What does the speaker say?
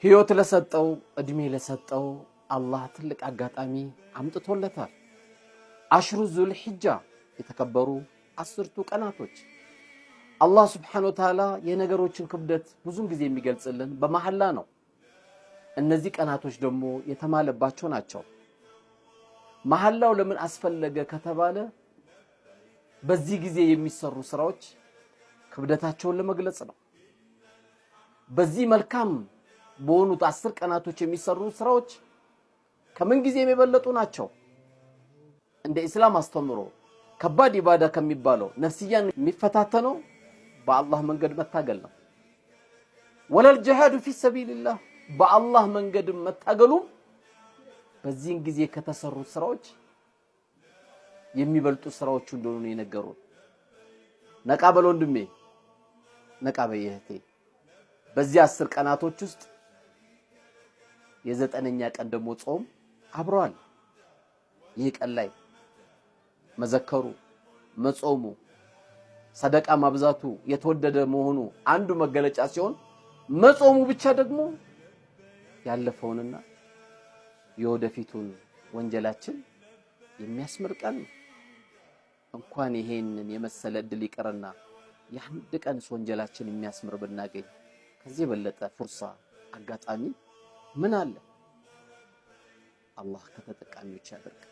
ህይወት ለሰጠው እድሜ ለሰጠው አላህ ትልቅ አጋጣሚ አምጥቶለታል። አሽሩ ዙል ሒጃ የተከበሩ 10ቱ ቀናቶች አላህ Subhanahu Wa Ta'ala የነገሮችን ክብደት ብዙን ጊዜ የሚገልጽልን በመሐላ ነው። እነዚህ ቀናቶች ደግሞ የተማለባቸው ናቸው። መሐላው ለምን አስፈለገ ከተባለ በዚህ ጊዜ የሚሰሩ ስራዎች ክብደታቸውን ለመግለጽ ነው። በዚህ መልካም በሆኑት 10 ቀናቶች የሚሰሩ ስራዎች ከምን ጊዜም የበለጡ ናቸው። እንደ እስላም አስተምሮ ከባድ ኢባዳ ከሚባለው ነፍስያን የሚፈታተነው በአላህ መንገድ መታገል ነው። ወለል ጂሃዱ ፊ ሰቢልላህ በአላህ መንገድ መታገሉ በዚህን ጊዜ ከተሰሩ ስራዎች የሚበልጡ ስራዎች እንደሆኑ የነገሩን። ነቃ በል ወንድሜ፣ ነቃ በይ እህቴ። በዚህ 10 ቀናቶች ውስጥ የ9ኛ ቀን ደግሞ ጾም አብሯል። ይህ ቀን ላይ መዘከሩ፣ መጾሙ፣ ሰደቃ ማብዛቱ የተወደደ መሆኑ አንዱ መገለጫ ሲሆን መጾሙ ብቻ ደግሞ ያለፈውንና የወደፊቱን ወንጀላችን የሚያስምር ቀን ነው። እንኳን ይሄንን የመሰለ እድል ይቀርና የአንድ ቀን ወንጀላችን የሚያስምር ብናገኝ ከዚህ የበለጠ ፍርሳ አጋጣሚ ምን አለ? አላህ ከተጠቃሚዎች ያደርግ።